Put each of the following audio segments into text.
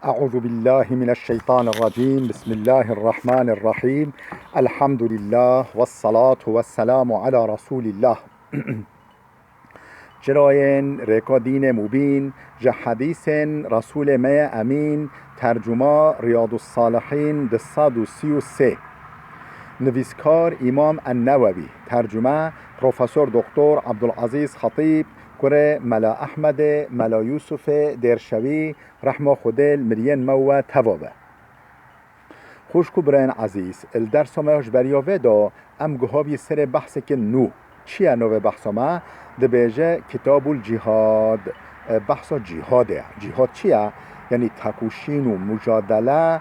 أعوذ بالله من الشيطان الرجيم. بسم الله الرحمن الرحيم. الحمد لله والصلاة والسلام على رسول الله. جراین رکادین مبین جه حدیث رسول ما امین ترجمه ریاض الصالحین 233 نویسکار امام النووی ترجمه پروفسور دکتر عبدالعزیز خطیب کره ملا احمد ملا یوسف درشوی رحمه خودل مرین مو توابه خوش برین عزیز الدرس ما بريوه دا ام گهابی سر بحث که نو چیه نو بحث ما دبیجه کتاب الجهاد بحث جهاده. جهاد چیه؟ یعنی تکوشین و مجادله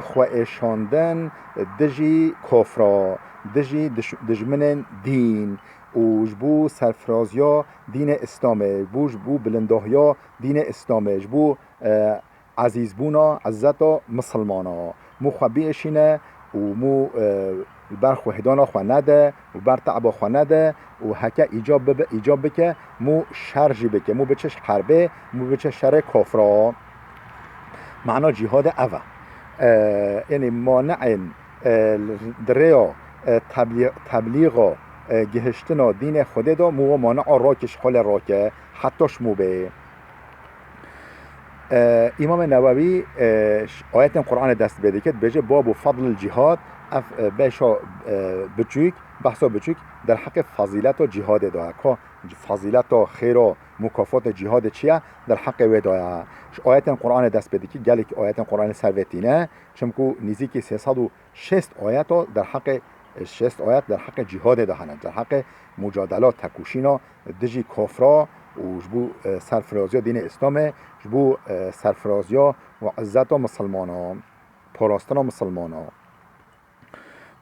خواهشاندن دجی کفرا دجی دجمن دین وجبو سرفرازیا دین اسلامه بو بلندهیا دین اسلامه جبو عزیز بونا عزتا مسلمانا مو خبیشینه و مو برخ وحدانا خوانده و بر تعبا خوانده و هکا ایجاب بکه مو شرجی بکه مو بچش حربه مو بچش شر کافرا معنا جهاد اوه یعنی مانع دریا تبلیغ گهشتنا دین خود دا مو مانع راکش خال راکه حتیش مو به امام نووی آیت قرآن دست بده که بجه باب فضل الجهاد بشا بچوک بحثا بچوک در حق فضیلت و جهاد داره که فضیلت و خیر و مکافات جهاد چیه در حق و داره آیت قرآن دست بده که گلیک آیت قرآن سروتینه چمکو نزدیک 306 آیت در حق 6 آیت در حق جهاد دهند در حق مجادلات تکوشینا دجی کافرا و جبو سرفرازی دین اسلام جبو سرفرازی و عزت مسلمانا پاراستنا مسلمانا.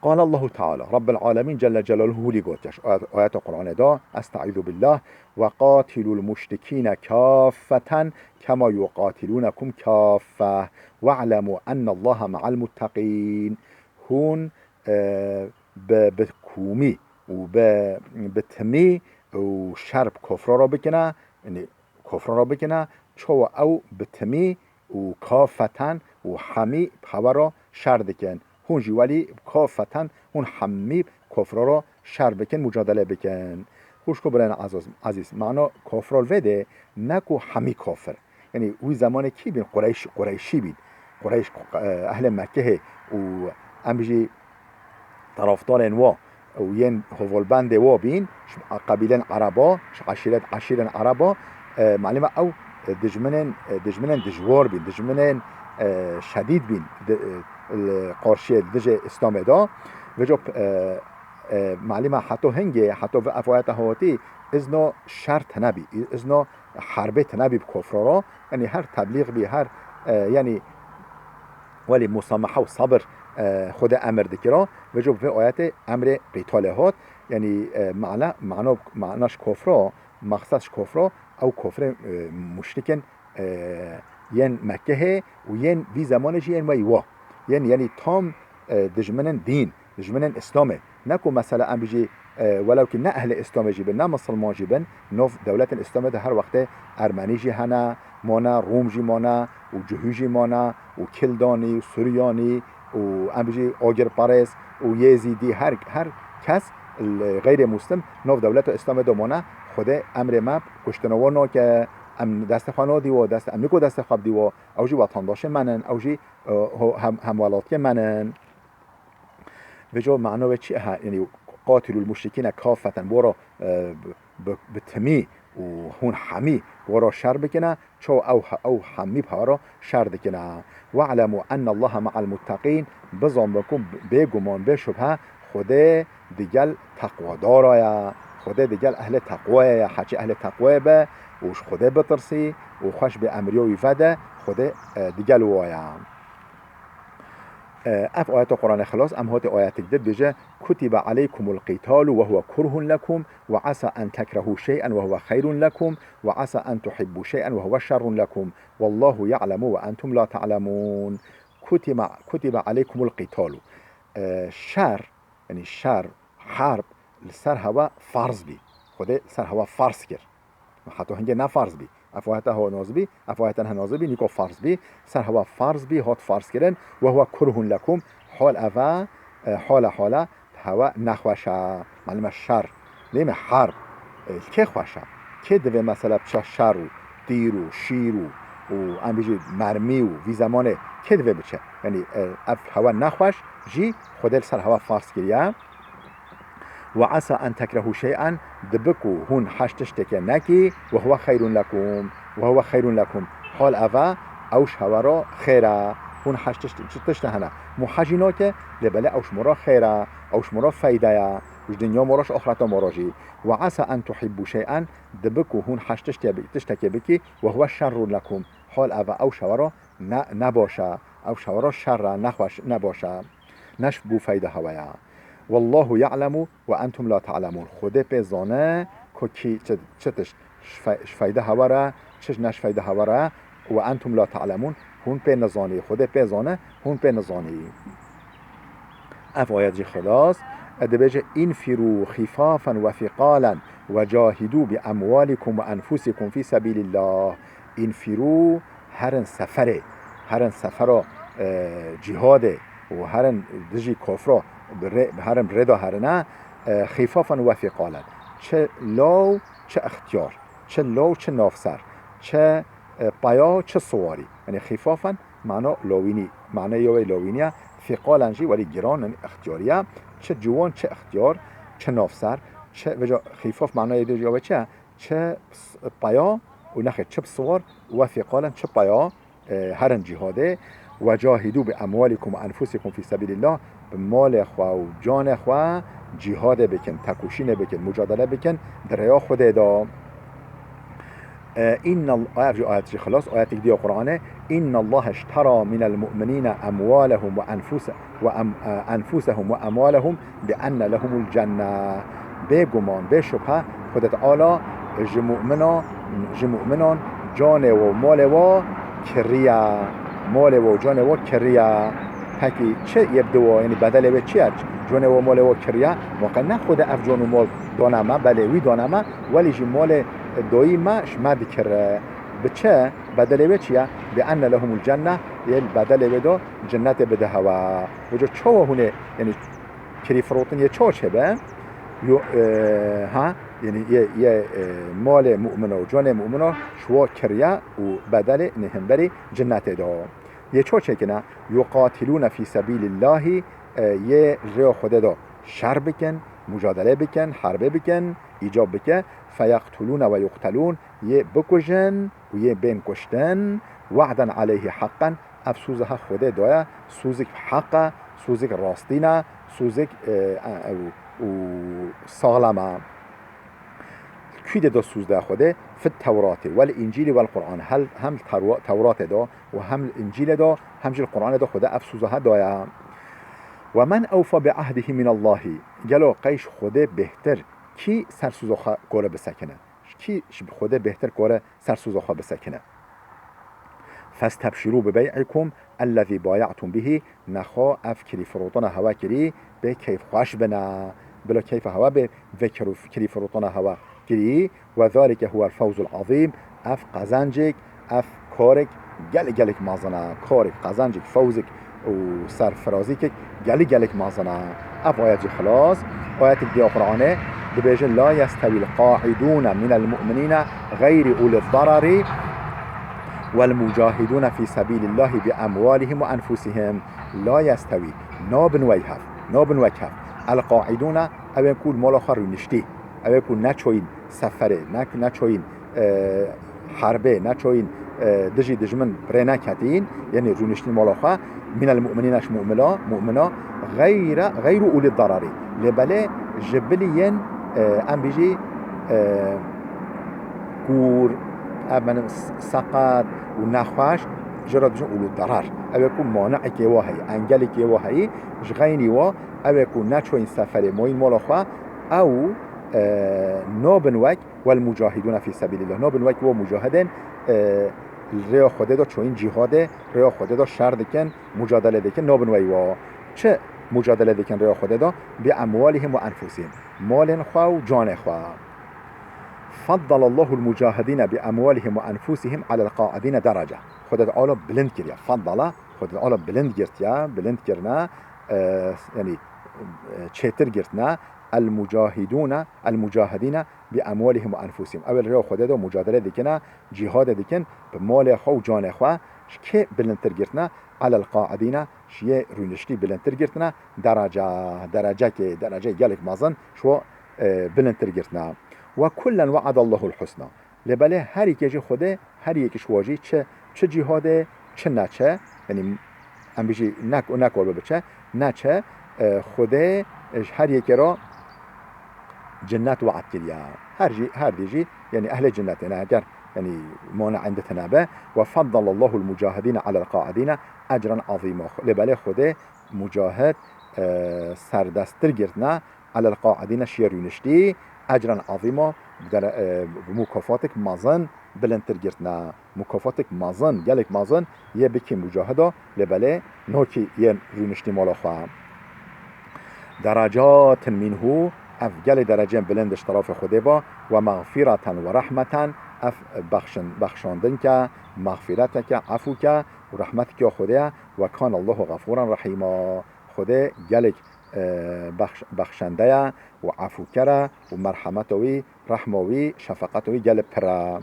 قال الله تعالى رب العالمين جل جلاله لقوتش آيات القرآن دا استعيذ بالله وقاتلوا المشركين كافة كما يقاتلونكم كافة واعلموا أن الله مع المتقين هون بكومي وبتمي وشرب كفر را بکنه يعني كفر را بکنه چو او بتمي وكافة وحمي بخبر شرد کن هون جوالی کافتن هون حمی کفر را شر بکن مجادله بکن خوش کو برن عزیز معنا کفر وده نکو حمی کافر یعنی وی زمان کی بین قریشی بین قریش اهل مکه و امجی طرفدار و ین هولبند و بین قبیله عربا عشیره عربا معلومه او دجمنن دجوار بین دجمنن شدید بین قارشی دجه اسلام دا و جو معلومه حتی هنگه حتی و افایت هواتی ازنا شرط نبی ازنا حربت نبی بکفر را یعنی هر تبلیغ بی هر یعنی ولی مسامحه و صبر خود امر دکرا و جو و آیت امر قتال هات یعنی معناش کفر مقصدش کفر او کفر مشرکن ین مکه و ین وی زمانش ین ویوا یعنی تام دجمنن دین دجمنن اسلامه نکو مثلا ام بيجي ولو که نه اهل اسلام جیبن نه مسلمان جیبن نوف دولت اسلام ده هر وقت ارمنی جی هنه مانا روم جی مانا و جهو جی مانا و کلدانی و سوریانی و ام بيجي آگر پارس و یزیدی هر کس غیر مسلم نوف دولت اسلام ده مانا خود امر مب کشتنوانا که ام دست خانه دیو دست امریکا دست خواب دیو اوجی وطن داشته منن اوجی هموالات منن وجو معناه چی یعنی قاتل المشرکین کافتا برا بتمی و هون حمی برا شر بکنه چو او حمی بهارا شر بکنه واعلموا ان الله مع المتقین بزن بکن بگمان بشبه خدا دیگل تقوا دارای خدا دیگل اهل تقوای حچی اهل تقوای به وش خدا بترسی و خوش به امریوی فده خدا دیگل وایا اف آیات قرآن خلاص ام هات آیات جدید بجه كتب عليكم القتال وهو كره لكم وعسى أن تكرهوا شيئا وهو خير لكم وعسى أن تحبوا شيئا وهو شر لكم والله يعلم وأنتم لا تعلمون كتب عليكم القتال شر يعني شر حرب سر هوا فرض بي خدا سر هوا فرض کرد حتی هنگه نه فرض بی افایته ها نازبی افایته ها نازبی نیکو فرض بی سر هوا فرض بی هات فرض کردن و هو کره لکم حال اوا حال هوا نخوشه معلومه شر نیم حرب که خوشه که دوی مثلا بچه شر و دیر و شیر و ام بیجی مرمی و وی زمانه که دوی بچه یعنی اف هوا نخوش جی خودل سر هوا فرض کریه و عسى ان تكرهوا شيئا دبكو هون حشتش تكي نكي وهو خير لكم حال اوا اوش هورا خيرا هون حشتش تشتهنا محجينا که لبلا اوش مرا خيرا اوش مرا فايدة وش دنيا مراش اخرتا مراجي وعسى ان تحبوا شيئا دبكو هون حشتش تشتكي بكي وهو شر لكم حال اوا اوش هورا نباشا اوش هورا شر نخوش نباشا نش بو فايدة هوايا والله يعلم وانتم لا تعلمون خود بزانه که چتش فایده هواره چش نش فایده هواره و انتم لا تعلمون هون به نزانی خود بزانه هون به نزانی اف آیت جی خلاص ادبیج انفروا خفافا وثقالا وجاهدوا باموالكم وانفسكم في سبيل الله انفروا هرن سفر جهاد و هرن دجی کافر هرم ردا هرنه خفافا و ثقالا چه لاو چه اختیار چه لاو چه نافسر چه پایا چه سواری یعنی خفافا معنا لاوینی معنی یوی لاوینیه ثقالا جی ولی گران اختیاریه چه جوان چه اختیار چه نافسر چه وجا خفاف معنی یوی چه پایا و نخه چه سوار و ثقالا چه پایا هرن جهاده وجاهدوا باموالكم وانفسكم في سبيل الله بمال خوا و جان خوا جهاد بکن تکوشین بکن مجادله بکن دریا خود دا این آیت خلاص آیت دی قرآنه ان الله اشترى من المؤمنین اموالهم وانفسهم واموالهم بان لهم الجنه بگمان بشبه خودت آلا جمؤمنان جان و مال و کریا مال و جان و کریا هکی چه یبدو یعنی بدل به چی جون و مال و کریا واقعا نه خود اف جون و مال دانمه بله وی دانمه ولی جی مال دایی ما شمد کره به چه بدل به چیه به ان لهم الجنه یعنی بدل به دو جنت بده هوا و جو چه هونه یعنی کری فروتن یه چه به ها یعنی یه مال مؤمن و جان مؤمن شو کریا و بدل نهمبری جنت دو یه چه کنه یقاتلون فی سبیل الله یه ریا خود دا شر بکن مجادله بکن حربه بکن ایجاب بکن فیقتلون و یقتلون یه بکشن و یه بین کشتن وعدا علیه حقا افسوزها خود دایا سوزک حقا سوزک راستینا سوزک سالمه کی دا سوزده خوده فی التورات والانجیل والقرآن هم تورات دا و هم انجیل دا همجل قرآن دا خوده افسوزها دایا و من اوفا به عهده من الله گلو قیش خوده بهتر کی سرسوزخوا گوره بسکنه کی خوده بهتر گوره سرسوزخوا بسکنه فاستبشروا ببيعكم الذي بايعتم به نخوا افکری فروتان هوا کری به کیف خوش بنا بلا کیف هوا به وکر کری فروتان هوا کری و ذلك هو الفوز العظیم اف قزنجک اف کارک گلک مازنه کارک قزنجک فوزک و سرفرازی که گلک مازنه اف آیت خلاص آیت دی قرآنه ببیجه لا يستوي القاعدون من المؤمنين غير أولي الضرر والمجاهدون في سبيل الله بأموالهم وأنفسهم لا يستوي نابن ويكف القاعدون او يكون مال آخر رو نشتی او يكون نچوين سفره نچوين حربه نچوين دجي دجمن برنا كتين يعني رو نشتی مال آخر من المؤمنين اش مؤمنا غير أولي الضرر لبله جبلين ام بيجي كور ابن سقط و نخواش جرد جن اولو ضرر او يكون مانع که واهی انگل که واهی جغینی وا او يكون نچو این سفر موین مالاخوا او نابن وک والمجاهدون في سبيل الله نابن وک و مجاهدن ریا خوده دا چو این جهاده ریا خوده دا شر دکن مجادله دکن نابن وی وا چه مجادله دکن ریا خوده دا بی اموالهم و انفسهم مال خوا و جان خوا فضل الله المجاهدين بأموالهم وأنفسهم على القاعدين درجة. خدا تعالى بلند كريا، فضل خدا تعالى بلند كرتيا، بلند كرنا يعني چتر گرتنا المجاهدين بأموالهم وأنفسهم. اول راه خدا دا مجادله دیکنه، جهاد دیکن به مال خو و جان خو که بلندتر گرتنا على القاعدين شیه رونشتی بلندتر گرتنا درجه گلک مازن شو بلندتر گرتنا. و كلا وعد الله الحسنى. لبله هر یکی خوده هر یکیش واجی چه جهاده چه نچه، یعنی ام بیجی نکول بچه نچه خوده هر یکی را جنات وعد کریا، هر دیجی یعنی اهل جنت، یعنی اگر يعني مانع عند تنابه. وفضل الله المجاهدين على القاعدين اجرا عظيما. لبله خوده مجاهد سردستر گرتنا على القاعدين شيرونشتي اجرا عظيما، در مكافاتك مازن بلندتر گرتنا، مكافاتك مازن گلك مازن يه بكي مجاهده لبله نوكي يه رونشتي مالا خواه. درجات منه اف گل درجه بلندش طرف خوده با و مغفرتا و رحمتا اف بخشاندن که مغفرت که عفو که و رحمت که خوده و کان الله غفورا رحیما. خوده گلک بخشنده و عفو کره و مرحمتوی رحموی شفقتوی گل پره.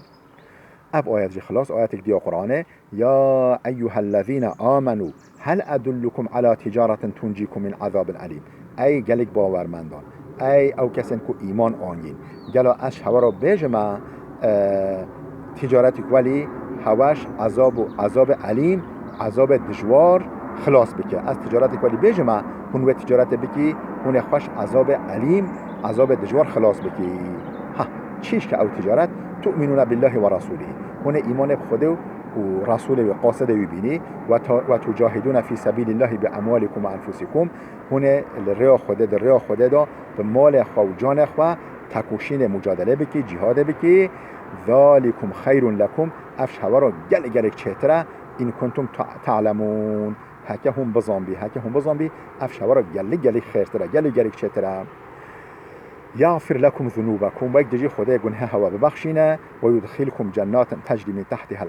اف آیت جی خلاص آیت دیا قرآنه یا ایها الذین آمنوا هل ادلكم على تجارة تنجيكم من عذاب علیم. ای گلک باورمندان، ای او کسین که ایمان آنین گلا اش هوا را بجمع تجارتی ولی هواش عذاب علیم، عذاب دجوار خلاص بکه. از تجارتی ولی بجمع هون و تجارت بکی هون خوش عذاب علیم، عذاب دجوار خلاص بکی. ها چیش که او تجارت تؤمنون بالله و رسوله، هون ایمان بخوده و رسول و قاصد ببینی و تجاهدون فی سبیل الله باموالکم و انفسکم، هون الریا خوده در ریا خوده دا به مال خو و جان خو تکوشین مجادله بکی، جهاد بکی. ذالکم خیر لکم افش هوا را گلک چهتره این کنتم تعلمون. هکه هم بزنبی افش هوا را گلک خیرتره، گلک چهتره. یغفر لكم ذنوبكم و یک دجی خدا گناه هوا ببخشینه و یدخلكم جنات تجری من تحتها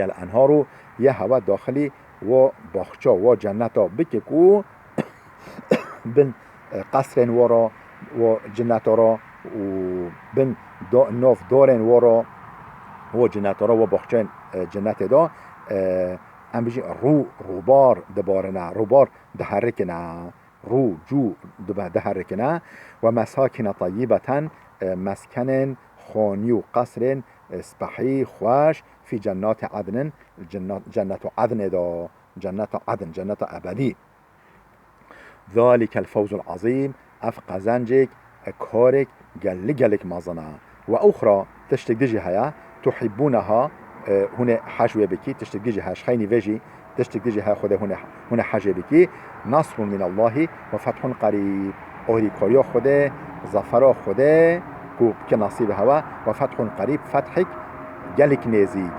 الانهار یه هوا داخلی و باخچا و جنتا بککو بن قصر ورا و جنتا را و بن ناف دارن ورا و جنتا را و باخچا جنت دا ام بجی روبار دبارنه، روبار دهرکنه، رو جو دهرکنه. و مساکن طیبتا مسکن خانی و قصر اسبحی خوش فی جنات عدن، جنت عدن دا، جنت ابدی. ذالک الفوز العظیم اف قزنجک کارک گلک مازنه. و اخرى تشتک دیجی هیا تحبونها هونه حجوه بکی، تشتک دیجی هش خینی ویجی تشتک دیجی ها خود هونه حجوه بکی. نصر من الله و فتح قریب، اوهری کاریا خوده ظفرا خوده که نصیب هوا و فتح قریب فتح گلک نیزی،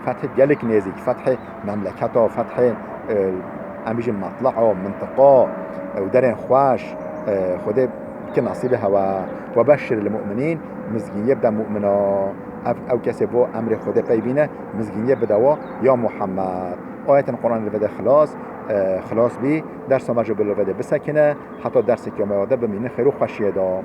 فتح گلک نیزی، فتح مملکتا، فتح امیج مطلع و منطقه و درین خوش خوده که نصیب هوا. و بشر المؤمنین مزگین یبدا مؤمنا او کسی با امر خوده پیبینه مزگین یبدا یا محمد. آیت قرآن رو بده خلاص بی درس مجبور رو بده بسکنه حتی درس که اومده بمینه خیر و خوشیه دا.